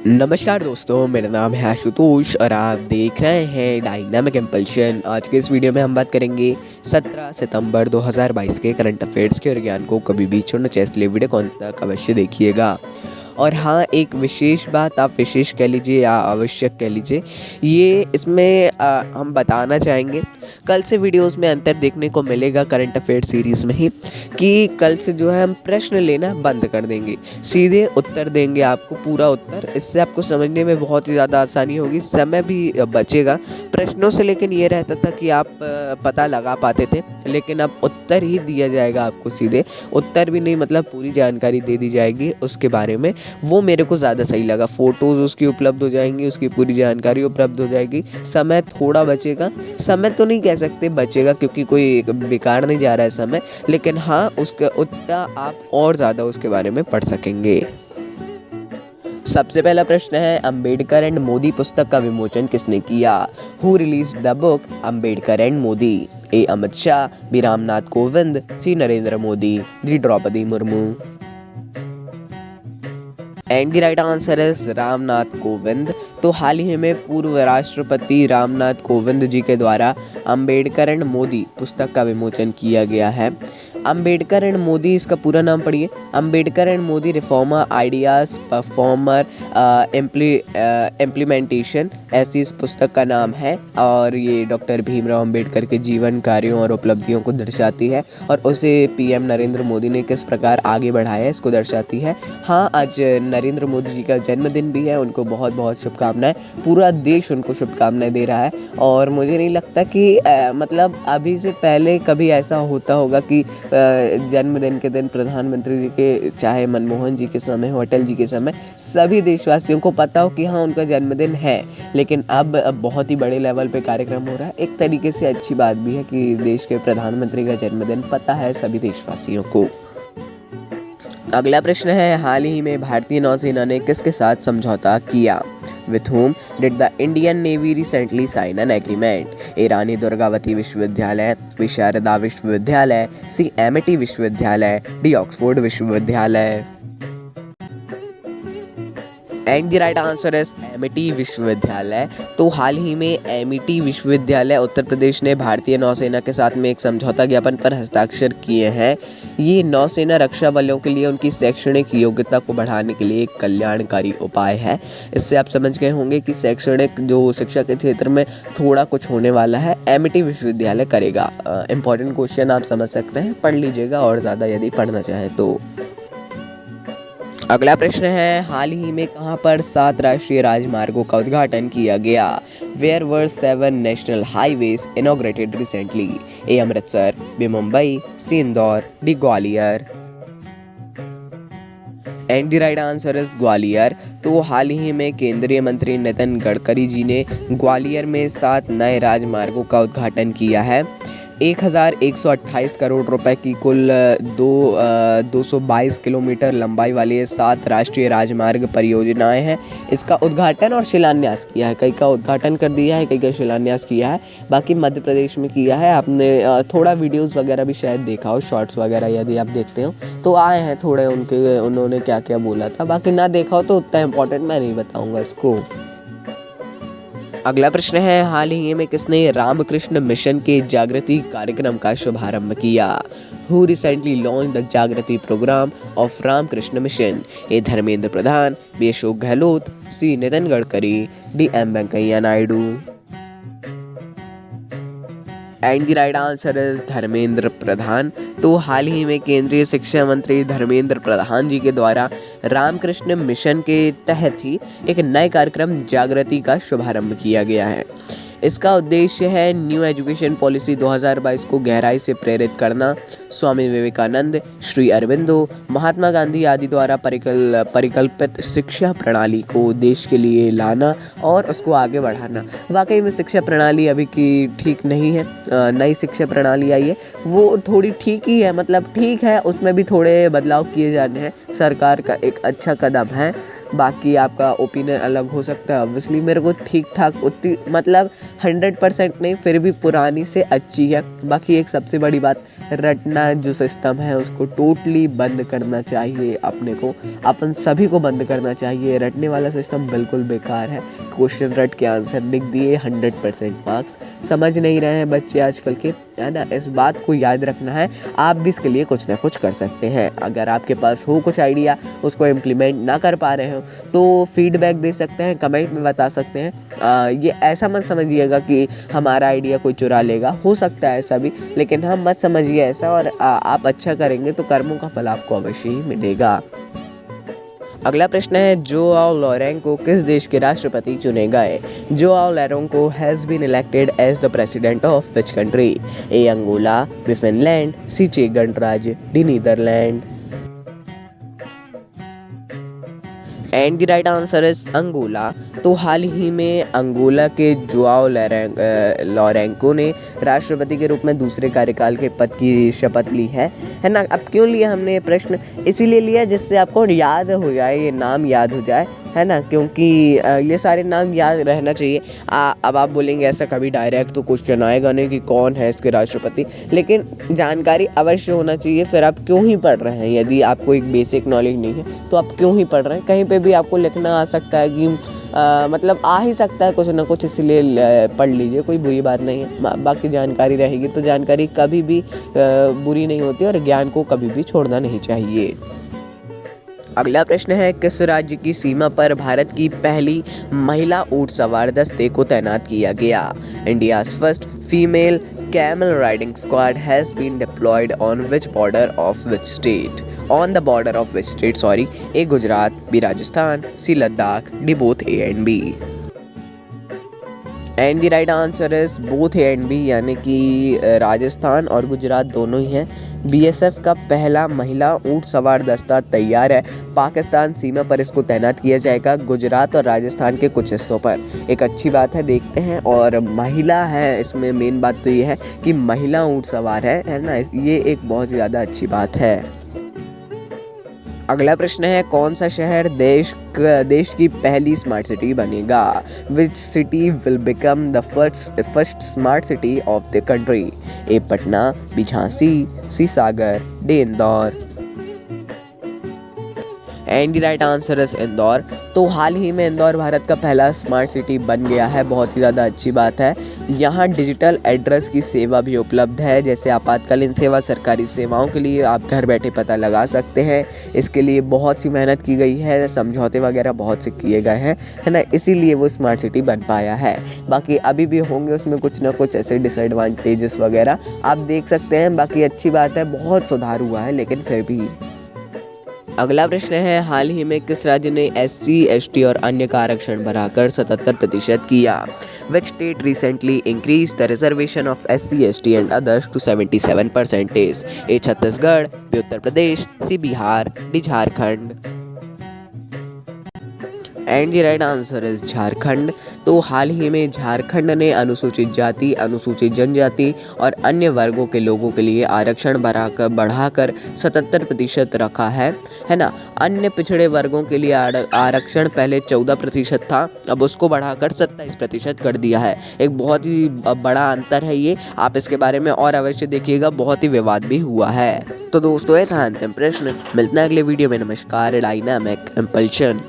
नमस्कार दोस्तों, मेरा नाम है आशुतोष और आप देख रहे हैं डायनामिक इम्पल्शन। आज के इस वीडियो में हम बात करेंगे 17 सितंबर 2022 के करंट अफेयर्स के और ज्ञान को कभी भी छोड़ना चाहिए, इसलिए वीडियो को अंत तक अवश्य देखिएगा। और हाँ, एक विशेष बात, आप विशेष कह लीजिए या आवश्यक कह लीजिए, ये इसमें हम बताना चाहेंगे। कल से वीडियोस में अंतर देखने को मिलेगा करंट अफेयर सीरीज़ में ही, कि कल से जो है हम प्रश्न लेना बंद कर देंगे, सीधे उत्तर देंगे आपको, पूरा उत्तर। इससे आपको समझने में बहुत ही ज़्यादा आसानी होगी, समय भी बचेगा प्रश्नों से। लेकिन ये रहता था कि आप पता लगा पाते थे, लेकिन अब उत्तर ही दिया जाएगा आपको, सीधे उत्तर भी नहीं, मतलब पूरी जानकारी दे दी जाएगी उसके बारे में। वो मेरे को ज़्यादा सही लगा। फ़ोटोज़ उसकी उपलब्ध हो जाएंगी, उसकी पूरी जानकारी उपलब्ध हो जाएगी, समय थोड़ा बचेगा। समय तो नहीं कह सकते बचेगा, क्योंकि कोई बेकार नहीं जा रहा है समय, लेकिन हाँ, उसका उतना आप और ज़्यादा उसके बारे में पढ़ सकेंगे। सबसे पहला प्रश्न है, अंबेडकर एंड मोदी पुस्तक का विमोचन किसने किया? Who release the book Ambedkar and Modi? A Amit Shah, b Ramnath Kovind, c Narendra Modi, d Draupadi Murmu. And the right answer is Ramnath Kovind. तो हाल ही में पूर्व राष्ट्रपति रामनाथ कोविंद जी के द्वारा अंबेडकर एंड मोदी पुस्तक का विमोचन किया गया है। अंबेडकर एंड मोदी, इसका पूरा नाम पढ़िए, Ambedkar and Modi reformer ideas performer implementation, ऐसी इस पुस्तक का नाम है। और ये डॉक्टर भीमराव अंबेडकर के जीवन, कार्यों और उपलब्धियों को दर्शाती है, और उसे पीएम नरेंद्र मोदी ने किस प्रकार आगे बढ़ाया है, इसको दर्शाती है। हाँ, आज नरेंद्र मोदी जी का जन्मदिन भी है, उनको बहुत बहुत शुभकामनाएं। पूरा देश उनको शुभकामनाएं दे रहा है, और मुझे नहीं लगता कि मतलब अभी से पहले कभी ऐसा होता होगा कि जन्मदिन के दिन प्रधानमंत्री जी के, चाहे मनमोहन जी के समय हो, अटल जी के समय, सभी देशवासियों को पता हो कि हाँ, उनका जन्मदिन है। लेकिन अब बहुत ही बड़े लेवल पे कार्यक्रम हो रहा है। एक तरीके से अच्छी बात भी है कि देश के प्रधानमंत्री का जन्मदिन पता है सभी देशवासियों को। अगला प्रश्न है, हाल ही में भारतीय नौसेना ने किसके साथ समझौता किया? With whom did the Indian Navy recently sign an agreement? ए रानी दुर्गावती विश्वविद्यालय, बी शारदा विश्वविद्यालय, सी एमिटी विश्वविद्यालय, डी ऑक्सफोर्ड विश्वविद्यालय। And the right answer is Amity विश्वविद्यालय। तो हाल ही में एमिटी विश्वविद्यालय उत्तर प्रदेश ने भारतीय नौसेना के साथ में एक समझौता ज्ञापन पर हस्ताक्षर किए हैं। ये नौसेना रक्षा बलों के लिए उनकी शैक्षणिक योग्यता को बढ़ाने के लिए एक कल्याणकारी उपाय है। इससे आप समझ गए होंगे कि शैक्षणिक जो शिक्षा के क्षेत्र में थोड़ा कुछ होने वाला है, एमिटी विश्वविद्यालय करेगा। इंपॉर्टेंट क्वेश्चन आप समझ सकते हैं, पढ़ लीजिएगा और ज़्यादा यदि पढ़ना चाहें तो। अगला प्रश्न है, हाल ही में कहां पर 7 राष्ट्रीय राजमार्गों का उद्घाटन किया गया? Where were 7 national highways inaugurated recently? A Amritsar, b Mumbai, c Indore, d Gwalior. And the right answer is Gwalior. तो हाल ही में केंद्रीय मंत्री नितिन गडकरी जी ने ग्वालियर में 7 नए राजमार्गों का उद्घाटन किया है। 1128 करोड़ रुपए की कुल 222 किलोमीटर लंबाई वाली ये 7 राष्ट्रीय राजमार्ग परियोजनाएं हैं। इसका उद्घाटन और शिलान्यास किया है, कई का उद्घाटन कर दिया है, कई का शिलान्यास किया है। बाकी मध्य प्रदेश में किया है। आपने थोड़ा वीडियोस वगैरह भी शायद देखा हो, शॉर्ट्स वगैरह यदि आप देखते हो तो आए हैं थोड़े उन्होंने क्या क्या बोला था। बाकी ना देखा हो तो उतना इम्पोर्टेंट मैं नहीं बताऊँगा इसको। अगला प्रश्न है, हाल ही में किसने रामकृष्ण मिशन के जागृति कार्यक्रम का शुभारंभ किया? Who recently launched the Jagriti program of Ramakrishna Mission? A Dharmendra Pradhan, b Ashok Gehlot, c Nitin Gadkari, d M Venkaiah Naidu. And the right answer is Dharmendra Pradhan. तो हाल ही में केंद्रीय शिक्षा मंत्री धर्मेंद्र प्रधान जी के द्वारा रामकृष्ण मिशन के तहत ही एक नए कार्यक्रम जागृति का शुभारंभ किया गया है। इसका उद्देश्य है न्यू एजुकेशन पॉलिसी 2022 को गहराई से प्रेरित करना, स्वामी विवेकानंद, श्री अरविंदो, महात्मा गांधी आदि द्वारा परिकल्पित शिक्षा प्रणाली को देश के लिए लाना और उसको आगे बढ़ाना। वाकई में शिक्षा प्रणाली अभी की ठीक नहीं है। नई शिक्षा प्रणाली आई है, वो थोड़ी ठीक ही है, मतलब ठीक है, उसमें भी थोड़े बदलाव किए जाने हैं। सरकार का एक अच्छा कदम है। बाकी आपका ओपिनियन अलग हो सकता है। ऑब्वियसली मेरे को ठीक ठाक उतनी, मतलब 100% नहीं, फिर भी पुरानी से अच्छी है। बाकी एक सबसे बड़ी बात, रटना जो सिस्टम है उसको टोटली बंद करना चाहिए। अपने को, अपन सभी को बंद करना चाहिए। रटने वाला सिस्टम बिल्कुल बेकार है। क्वेश्चन रट के आंसर लिख दिए, 100% मार्क्स। समझ नहीं रहे हैं बच्चे आजकल के, है ना। इस बात को याद रखना है। आप भी इसके लिए कुछ ना कुछ कर सकते हैं। अगर आपके पास हो कुछ आइडिया, उसको इम्प्लीमेंट ना कर पा रहे हो तो फीडबैक दे सकते हैं, कमेंट में बता सकते हैं। ये ऐसा मत समझिएगा कि हमारा आइडिया कोई चुरा लेगा, हो सकता है ऐसा भी, लेकिन हम मत समझिए ऐसा। और आप अच्छा करेंगे तो कर्मों का फल आपको अवश्य ही मिलेगा। अगला प्रश्न है, जोआओ लोरेंको किस देश के राष्ट्रपति चुने गए? Joao Lourenco has been elected as the president of which country? A Angola, b Finland, c चेक गणराज्य, d Netherland. And the right answer is Angola. तो हाल ही में अंगोला के जोआओ लोरेंको ने राष्ट्रपति के रूप में दूसरे कार्यकाल के पद की शपथ ली है ना। अब क्यों लिया हमने ये प्रश्न? इसीलिए लिया जिससे आपको याद हो जाए, ये नाम याद हो जाए, है ना, क्योंकि ये सारे नाम याद रहना चाहिए। अब आप बोलेंगे ऐसा कभी डायरेक्ट तो क्वेश्चन आएगा नहीं कि कौन है इसके राष्ट्रपति, लेकिन जानकारी अवश्य होना चाहिए। फिर आप क्यों ही पढ़ रहे हैं? यदि आपको एक बेसिक नॉलेज नहीं है तो आप क्यों ही पढ़ रहे हैं? कहीं पे भी आपको लिखना आ सकता है कि मतलब आ ही सकता है कुछ ना कुछ, इसलिए पढ़ लीजिए, कोई बुरी बात नहीं है। बाकी जानकारी रहेगी तो जानकारी कभी भी बुरी नहीं होती और ज्ञान को कभी भी छोड़ना नहीं चाहिए। अगला प्रश्न है, किस राज्य की सीमा पर भारत की पहली महिला ऊंट सवार दस्ते को तैनात किया गया? India's first female camel riding squad has been deployed on which border of which state? On the border of which state? Sorry. A Gujarat, B Rajasthan, C Ladakh, D both A and B. And the right answer is both a and b, यानी कि राजस्थान और गुजरात दोनों ही हैं। BSF का पहला महिला ऊंट सवार दस्ता तैयार है। पाकिस्तान सीमा पर इसको तैनात किया जाएगा, गुजरात और राजस्थान के कुछ हिस्सों पर। एक अच्छी बात है, देखते हैं। और महिला है इसमें, मेन बात तो ये है कि महिला ऊंट सवार है ना, ये एक बहुत ज़्यादा अच्छी बात है। अगला प्रश्न है, कौन सा शहर देश की पहली स्मार्ट सिटी बनेगा? Which city will become the first smart city of the country? A Patna, b Jhansi, c Sagar, d Indore. And the right answer is Indore. तो हाल ही में इंदौर भारत का पहला स्मार्ट सिटी बन गया है, बहुत ही ज़्यादा अच्छी बात है। यहाँ डिजिटल एड्रेस की सेवा भी उपलब्ध है, जैसे आपातकालीन सेवा, सरकारी सेवाओं के लिए आप घर बैठे पता लगा सकते हैं। इसके लिए बहुत सी मेहनत की गई है, समझौते वगैरह बहुत से किए गए हैं, है ना, इसीलिए वो स्मार्ट सिटी बन पाया है। बाकी अभी भी होंगे उसमें कुछ ना कुछ ऐसे डिसएडवांटेजेस वगैरह, आप देख सकते हैं। बाकी अच्छी बात है, बहुत सुधार हुआ है, लेकिन फिर भी। अगला प्रश्न है, हाल ही में किस राज्य ने SC, ST और अन्य का आरक्षण बढ़ाकर 77% किया? Which state recently increased the reservation of SC, ST and others to 77%? A Chhattisgarh, B Uttar Pradesh, C Bihar, D Jharkhand. And the right answer is Jharkhand. तो हाल ही में झारखंड ने अनुसूचित जाति, अनुसूचित जनजाति और अन्य वर्गों के लोगों के लिए आरक्षण बढ़ाकर 77% रखा है ना। अन्य पिछड़े वर्गों के लिए आरक्षण पहले 14% था, अब उसको बढ़ाकर 27% कर दिया है। एक बहुत ही बड़ा अंतर है ये, आप इसके बारे में और अवश्य देखिएगा, बहुत ही विवाद भी हुआ है। तो दोस्तों, ये था अंतिम प्रश्न। मिलते हैं अगले वीडियो में। नमस्कार। Dynamic compulsion.